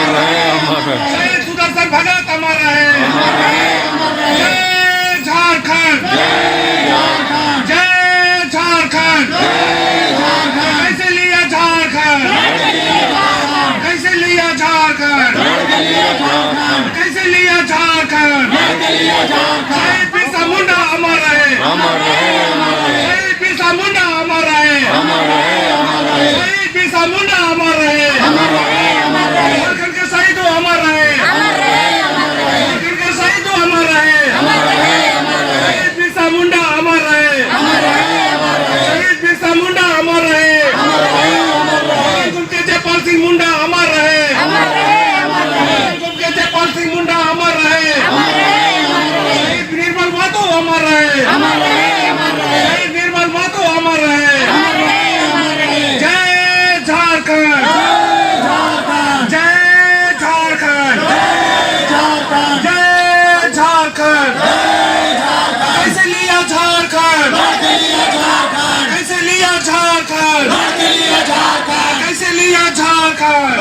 अमर रहे, अमर रहे। शहीद सुदर्शन भगत अमर रहे। जय झारखंड, जय झारखंड। कैसे लिया झारखंड, कैसे लिया झारखंड, कैसे लिया झारखंड। शहीद बिरसा मुंडा अमर रहे, अमर रहे, अमर रहे। शहीद बिरसा मुंडा अमर रहे, अमर रहे, अमर रहे। शहीद बिरसा मुंडा अमर रहे। झारखंड के शहीदों अमर रहे, झारखंड के शहीदों अमर रहे। शहीद बिरसा मुंडा अमर रहे, शहीद बिरसा मुंडा अमर रहे। गुमके जयपाल सिंह मुंडा अमर रहे, गुमके जयपाल सिंह मुंडा अमर रहे। शहीद निर्मल महतो अमर रहे, शहीद निर्मल महतो अमर रहे। जय झारखंड, जय झारखंड, जय झारखंड। कैसे लिया झारखंड, कैसे लिया झारखंड, कैसे लिया झारखंड।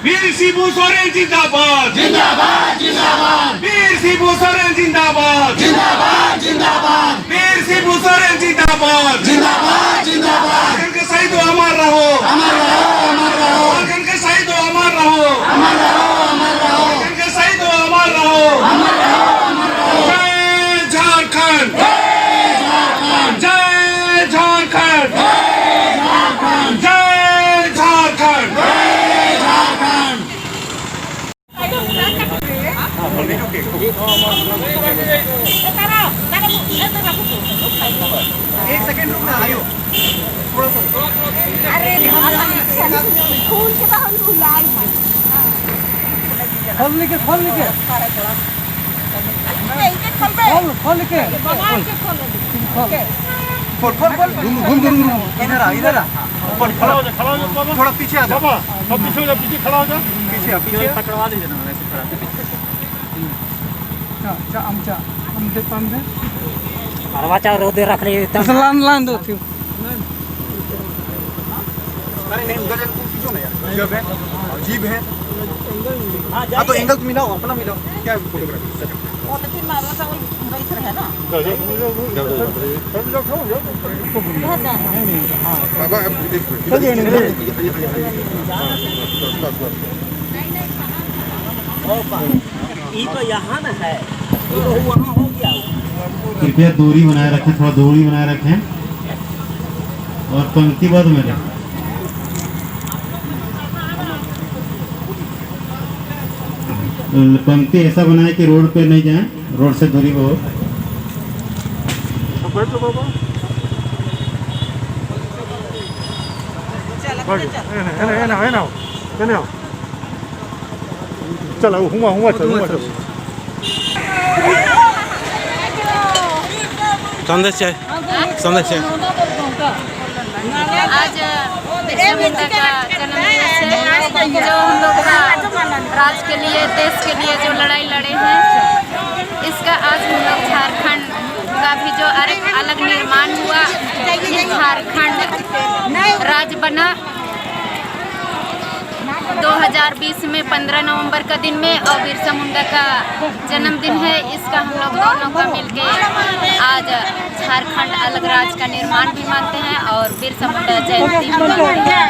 वीर शिबू सोरेन जिंदाबाद, वीर शिबू सोरेन जिंदाबाद, वीर शिबू सोरेन जिंदाबाद। झारखंड के शहीदों अमर रहो, झारखंड के शहीदों अमर रहो, झारखंड के शहीदों अमर रहो। जय झारखंड, जय झारखंड, जय झारखंड। एक सेकंड रुकना आयो थोड़ा सा। अरे खून के बहाने बुलाई खोल के खोल के खोल के खोल घूम इधर आ ऊपर खड़ा हो जा थोड़ा पीछे आ जा पीछे हो जा पीछे खड़ा हो जा पीछे पकड़वा दीजिए ना वैसे खड़ा आमच्या आमचे पामदे परवाचा रोदे रख रही है लान दो थी। अरे नहीं उधर पीछे ना यार जब है अजीब है। हाँ तो एंगल तो मिलाओ अपना मिलाओ क्या फोटोग्राफी और लेकिन मारवा सा इधर है ना बाबा अब देखो ये तो यहाँ ना है तो वहाँ हो गया। कृपया दूरी बनाए रखें, थोड़ा दूरी बनाए रखें और पंक्तिबद्ध में रखें। पंक्ति ऐसा बनाए कि रोड पे नहीं जाए, रोड से दूरी बहुत। चलो हुआ चलो संदेश है संदेश है। आज बिरसा मुंडा का जन्मदिवस है, जो हम लोग राज के लिए देश के लिए जो लड़ाई लड़े हैं, इसका आज हम लोग झारखंड का भी जो अलग निर्माण हुआ, ये झारखंड राज्य बना 2020 में 15 नवंबर का दिन में, और बिरसा मुंडा का जन्मदिन है। इसका हम लोग दोनों का मिलके आज झारखंड अलग राज्य का निर्माण भी मानते हैं और बिरसा मुंडा जयंती भी मानते हैं।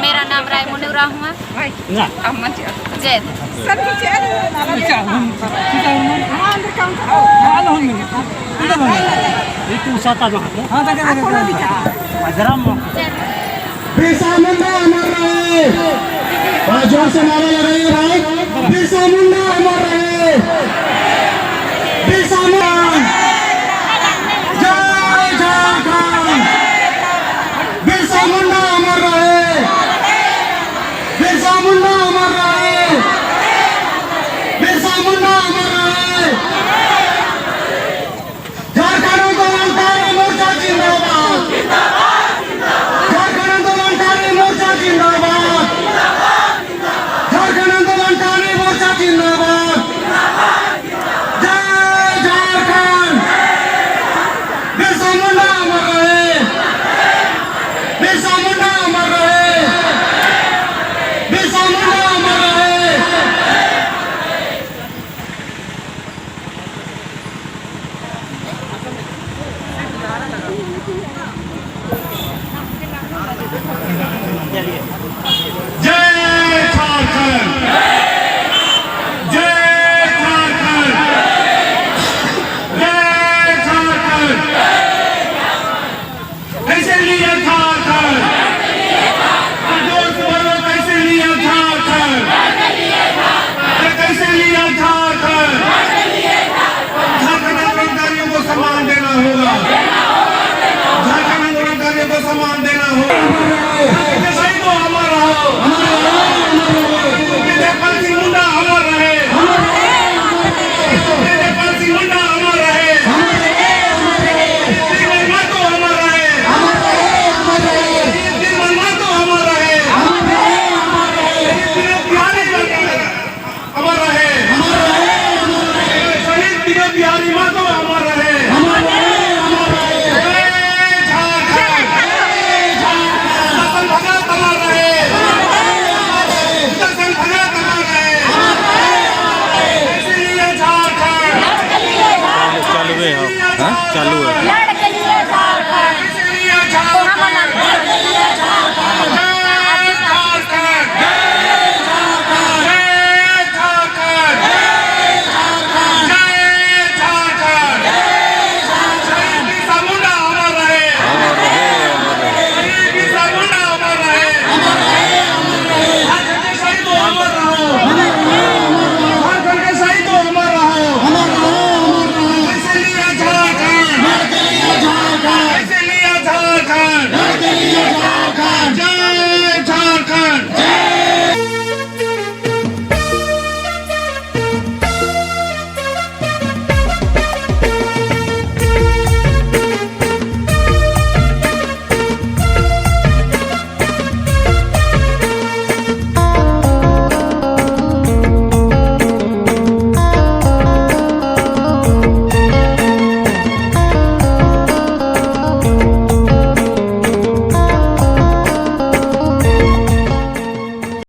मेरा नाम राय मुनुरा हुआ। जय बिरसा मुंडा अमर रहे। और जोर से नारा लगाइए भाई, बिरसा मुंडा अमर रहे, बिरसा मुंडा। जय झारखंड, बिरसा मुंडा अमर रहे, बिरसा मुंडा अमर रहे, बिरसा मुंडा अमर रहे।